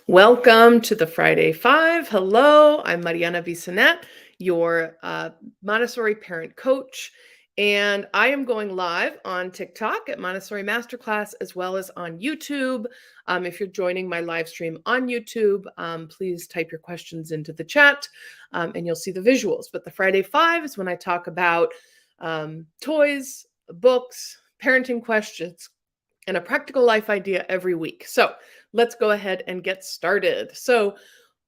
Welcome to the Friday Five. Hello, I'm Mariana Bissonette, your Montessori parent coach, and I am going live on TikTok at Montessori Masterclass as well as on YouTube. If you're joining my live stream on YouTube, please type your questions into the chat and you'll see the visuals. But the Friday Five is when I talk about toys, books, parenting questions, and a practical life idea every week. So let's go ahead and get started. So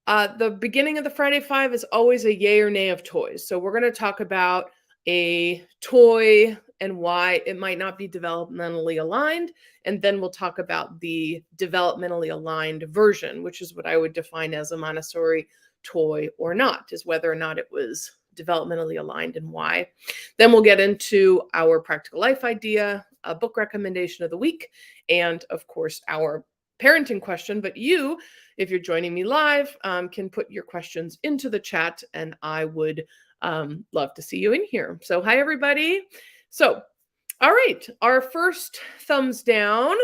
the beginning of the Friday Five is always a yay or nay of toys. So we're going to talk about a toy and why it might not be developmentally aligned. And then we'll talk about the developmentally aligned version, which is what I would define as a Montessori toy or not, is whether or not it was developmentally aligned and why. Then we'll get into our practical life idea, a book recommendation of the week, and of course, our parenting question. But you, if you're joining me live, can put your questions into the chat and I would love to see you in here. So hi, everybody. So, all right, our first thumbs down.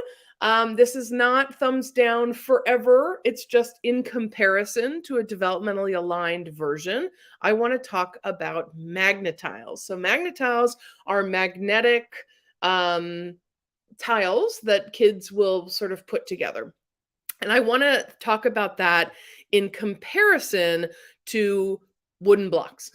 This is not thumbs down forever. It's just in comparison to a developmentally aligned version. I want to talk about Magna-Tiles. So Magna-Tiles are magnetic tiles that kids will sort of put together. And I want to talk about that in comparison to wooden blocks.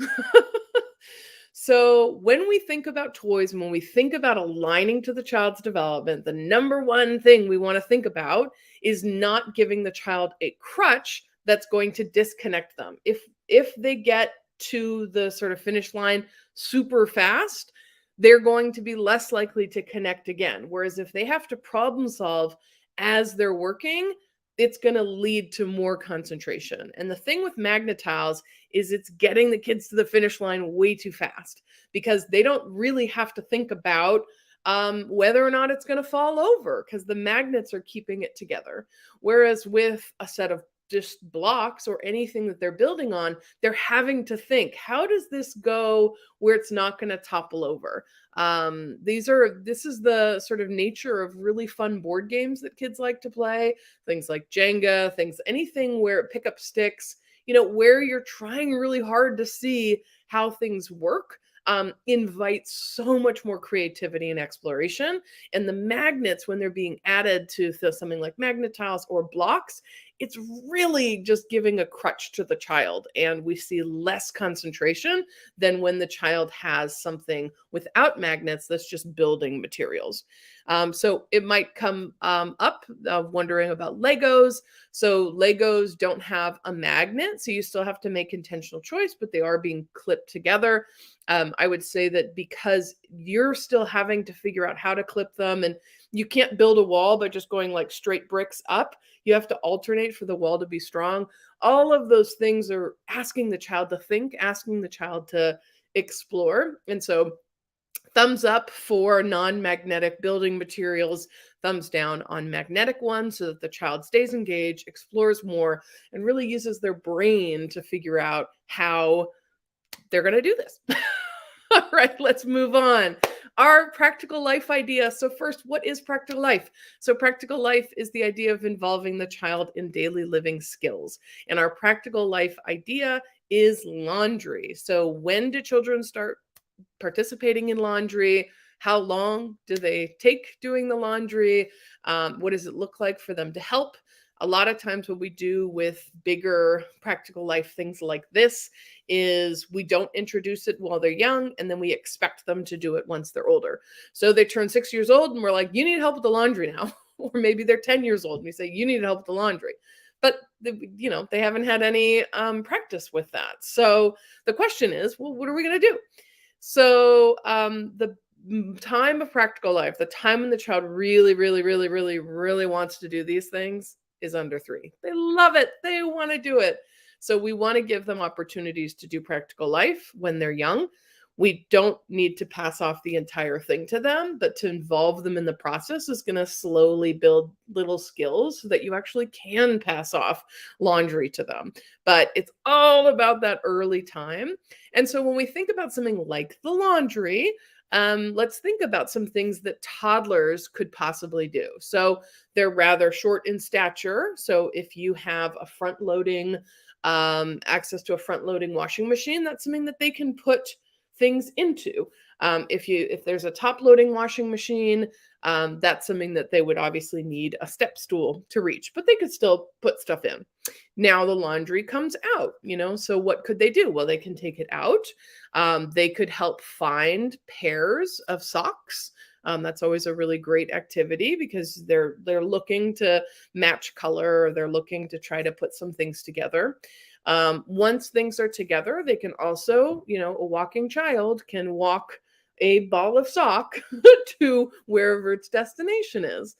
So when we think about toys and when we think about aligning to the child's development, the number one thing we want to think about is not giving the child a crutch that's going to disconnect them. If they get to the sort of finish line super fast, they're going to be less likely to connect again. Whereas if they have to problem solve as they're working, it's going to lead to more concentration. And the thing with Magna-Tiles is it's getting the kids to the finish line way too fast because they don't really have to think about whether or not it's going to fall over because the magnets are keeping it together. Whereas with a set of just blocks or anything that they're building on, they're having to think, how does this go where it's not going to topple over? This is the sort of nature of really fun board games that kids like to play, things like Jenga, anything where pick up sticks, where you're trying really hard to see how things work. Invites so much more creativity and exploration. And the magnets, when they're being added to something like Magna-Tiles or blocks, it's really just giving a crutch to the child. And we see less concentration than when the child has something without magnets that's just building materials. So it might come up wondering about Legos. So Legos don't have a magnet, so you still have to make intentional choice, but they are being clipped together. I would say that because you're still having to figure out how to clip them, and you can't build a wall by just going like straight bricks up. You have to alternate for the wall to be strong. All of those things are asking the child to think, asking the child to explore. And so thumbs up for non-magnetic building materials, thumbs down on magnetic ones so that the child stays engaged, explores more, and really uses their brain to figure out how they're going to do this. All right, let's move on. Our practical life idea. So first, what is practical life? So practical life is the idea of involving the child in daily living skills. And our practical life idea is laundry. So when do children start participating in laundry? How long do they take doing the laundry? What does it look like for them to help? A lot of times what we do with bigger practical life things like this is we don't introduce it while they're young, and then we expect them to do it once they're older. So they turn 6 years old and we're like, you need help with the laundry now. Or maybe they're 10 years old and we say, you need help with the laundry. But they haven't had any practice with that. So the question is, well, what are we going to do? So the time of practical life, the time when the child really, really, really, really, really wants to do these things is under 3. They love it. They want to do it. So we want to give them opportunities to do practical life when they're young. We don't need to pass off the entire thing to them, but to involve them in the process is going to slowly build little skills so that you actually can pass off laundry to them. But it's all about that early time. And so when we think about something like the laundry, let's think about some things that toddlers could possibly do. So they're rather short in stature. So if you have a front loading, access to a front loading washing machine, that's something that they can put things into. If there's a top loading washing machine, that's something that they would obviously need a step stool to reach, but they could still put stuff in. Now the laundry comes out, so what could they do? Well, they can take it out. They could help find pairs of socks. That's always a really great activity because they're looking to match color, or they're looking to try to put some things together. Once things are together, they can also, a walking child can walk a ball of sock to wherever its destination is.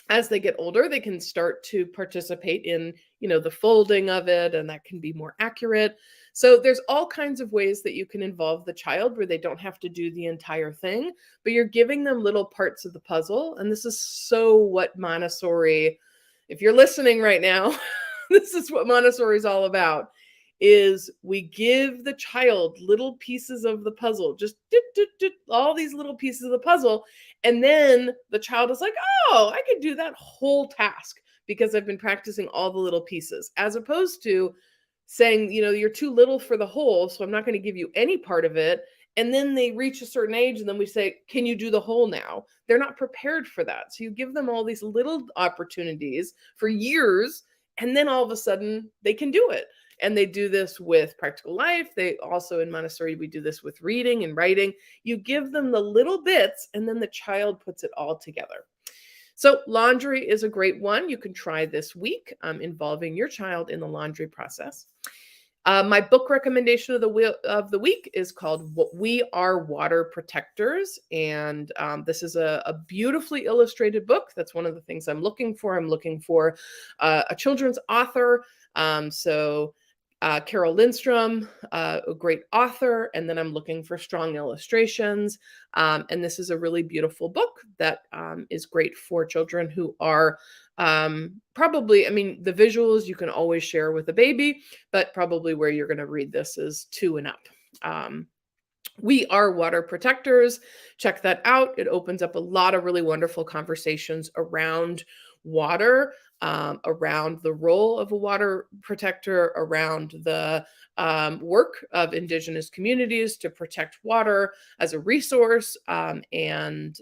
As they get older, they can start to participate in, the folding of it, and that can be more accurate. So there's all kinds of ways that you can involve the child where they don't have to do the entire thing, but you're giving them little parts of the puzzle. And this is so what Montessori, if you're listening right now, this is what Montessori is all about. Is we give the child little pieces of the puzzle, just all these little pieces of the puzzle. And then the child is like, oh, I could do that whole task because I've been practicing all the little pieces, as opposed to saying, you're too little for the whole, so I'm not going to give you any part of it. And then they reach a certain age, and then we say, can you do the whole now? They're not prepared for that. So you give them all these little opportunities for years, and then all of a sudden they can do it. And they do this with practical life. They also, in Montessori, we do this with reading and writing. You give them the little bits, and then the child puts it all together. So laundry is a great one. You can try this week, involving your child in the laundry process. My book recommendation of the week is called We Are Water Protectors. And this is a beautifully illustrated book. That's one of the things I'm looking for. I'm looking for a children's author. Carol Lindstrom, a great author, and then I'm looking for strong illustrations. And this is a really beautiful book that is great for children who are probably, the visuals you can always share with a baby, but probably where you're going to read this is 2 and up. We Are Water Protectors. Check that out. It opens up a lot of really wonderful conversations around water, around the role of a water protector, around the work of Indigenous communities to protect water as a resource. And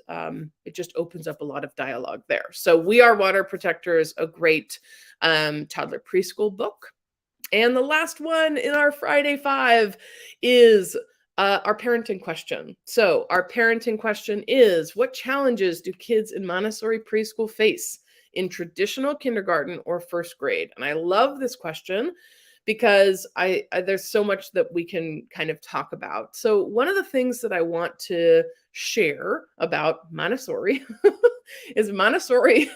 it just opens up a lot of dialogue there. So We Are Water Protectors, a great toddler preschool book. And the last one in our Friday 5 is our parenting question. So our parenting question is, what challenges do kids in Montessori preschool face in traditional kindergarten or first grade? And I love this question because there's so much that we can kind of talk about. So one of the things that I want to share about Montessori is Montessori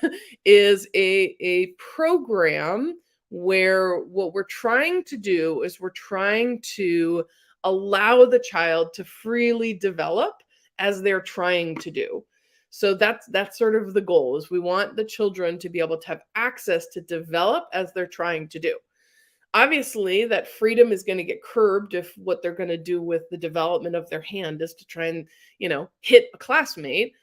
is a program where what we're trying to do is we're trying to allow the child to freely develop as they're trying to do. So that's sort of the goal, is we want the children to be able to have access to develop as they're trying to do. Obviously, that freedom is going to get curbed if what they're going to do with the development of their hand is to try and, hit a classmate.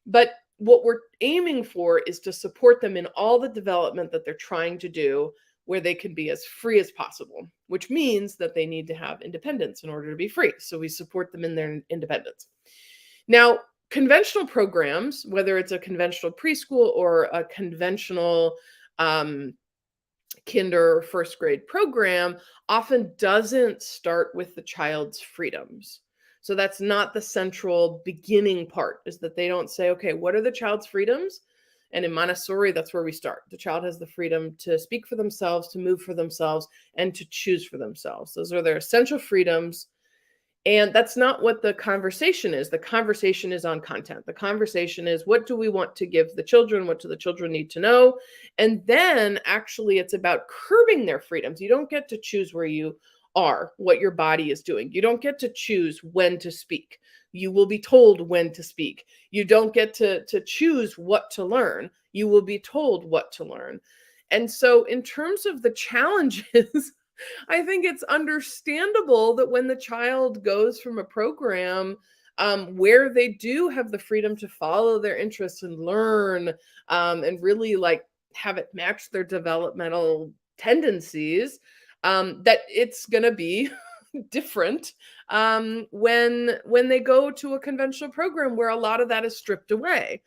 But what we're aiming for is to support them in all the development that they're trying to do, where they can be as free as possible, which means that they need to have independence in order to be free. So we support them in their independence. Now, conventional programs, whether it's a conventional preschool or a conventional kinder or first grade program, often doesn't start with the child's freedoms. So that's not the central beginning part, is that they don't say, okay, what are the child's freedoms? And in Montessori, that's where we start. The child has the freedom to speak for themselves, to move for themselves, and to choose for themselves. Those are their essential freedoms. And that's not what the conversation is. The conversation is on content. The conversation is, what do we want to give the children? What do the children need to know? And then actually it's about curbing their freedoms. You don't get to choose where you are, what your body is doing. You don't get to choose when to speak. You will be told when to speak. You don't get to choose what to learn. You will be told what to learn. And so in terms of the challenges, I think it's understandable that when the child goes from a program where they do have the freedom to follow their interests and learn, and really like have it match their developmental tendencies, that it's going to be different, when they go to a conventional program where a lot of that is stripped away.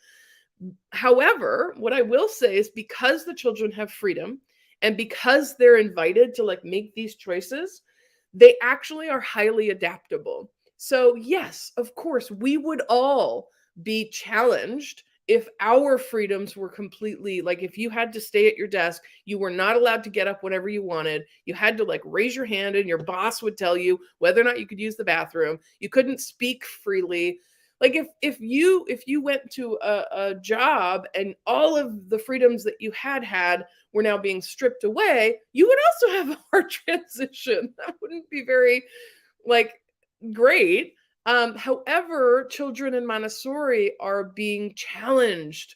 However, what I will say is because the children have freedom and because they're invited to like make these choices, they actually are highly adaptable. So, yes, of course, we would all be challenged if our freedoms were completely like if you had to stay at your desk, you were not allowed to get up whenever you wanted. You had to like raise your hand and your boss would tell you whether or not you could use the bathroom. You couldn't speak freely. Like if you went to a job and all of the freedoms that you had were now being stripped away, you would also have a hard transition. That wouldn't be very like great. However, children in Montessori are being challenged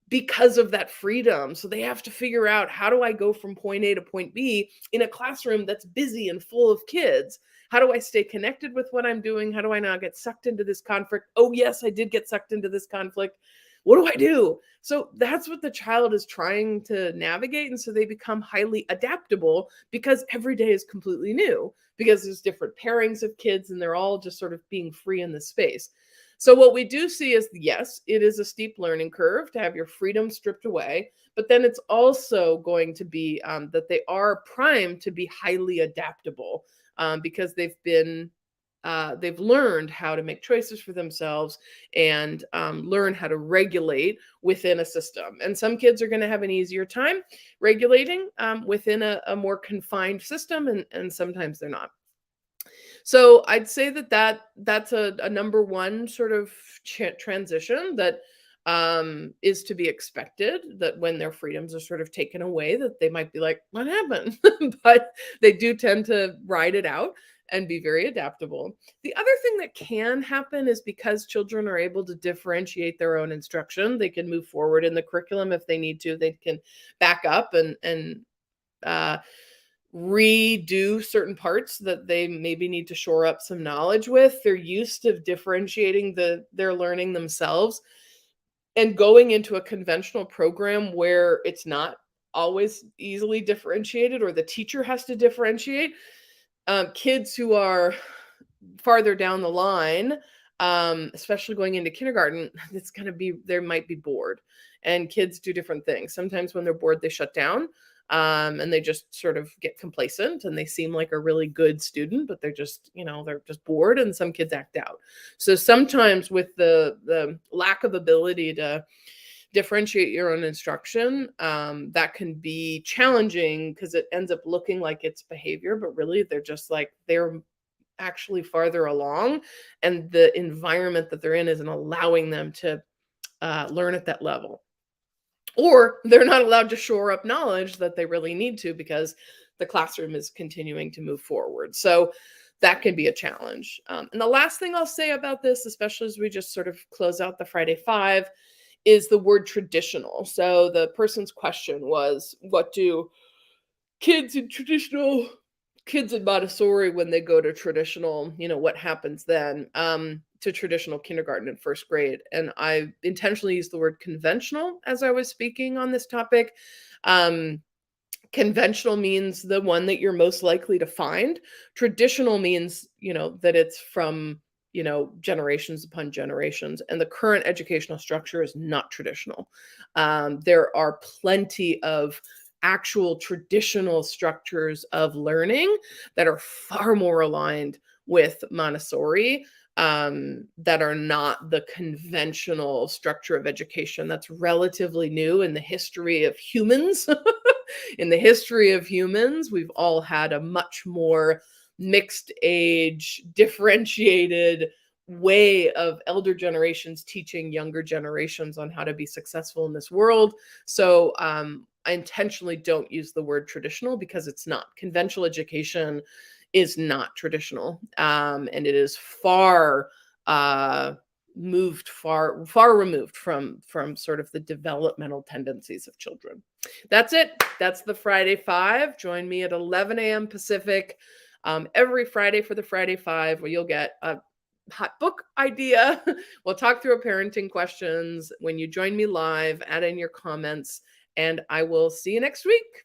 because of that freedom. So they have to figure out, how do I go from point A to point B in a classroom that's busy and full of kids? How do I stay connected with what I'm doing? How do I not get sucked into this conflict? Oh, yes, I did get sucked into this conflict. What do I do? So that's what the child is trying to navigate. And so they become highly adaptable because every day is completely new, because there's different pairings of kids and they're all just sort of being free in the space. So what we do see is, yes, it is a steep learning curve to have your freedom stripped away, but then it's also going to be that they are primed to be highly adaptable, because they've learned how to make choices for themselves and learn how to regulate within a system. And some kids are going to have an easier time regulating within a more confined system, and sometimes they're not. So I'd say that's a number one sort of transition that is to be expected, that when their freedoms are sort of taken away, that they might be like, what happened? But they do tend to ride it out and be very adaptable. The other thing that can happen is because children are able to differentiate their own instruction, they can move forward in the curriculum if they need to. They can back up and uh, redo certain parts that they maybe need to shore up some knowledge with. They're used to differentiating their learning themselves, and going into a conventional program where it's not always easily differentiated or the teacher has to differentiate. Kids who are farther down the line, especially going into kindergarten, it's going to be, they might be bored, and kids do different things. Sometimes when they're bored, they shut down, and they just sort of get complacent and they seem like a really good student, but they're just, they're just bored, and some kids act out. So sometimes with the lack of ability to differentiate your own instruction, that can be challenging because it ends up looking like it's behavior, but really they're just like, they're actually farther along, and the environment that they're in isn't allowing them to learn at that level, or they're not allowed to shore up knowledge that they really need to because the classroom is continuing to move forward. So that can be a challenge. And the last thing I'll say about this, especially as we just sort of close out the Friday Five, is the word traditional. So the person's question was, what do kids in traditional kids in Montessori, when they go to traditional, what happens then, to traditional kindergarten and first grade? And I intentionally used the word conventional as I was speaking on this topic. Conventional means the one that you're most likely to find. Traditional means, that it's from, generations upon generations. And the current educational structure is not traditional. There are plenty of actual traditional structures of learning that are far more aligned with Montessori, that are not the conventional structure of education that's relatively new in the history of humans. In the history of humans, we've all had a much more mixed age, differentiated way of elder generations teaching younger generations on how to be successful in this world. So I intentionally don't use the word traditional because it's not. Conventional education is not traditional, and it is far far removed from sort of the developmental tendencies of children. That's it. That's the Friday Five. Join me at 11 a.m. Pacific every Friday for the Friday Five, where you'll get a hot book idea. We'll talk through our parenting questions when you join me live. Add in your comments, and I will see you next week.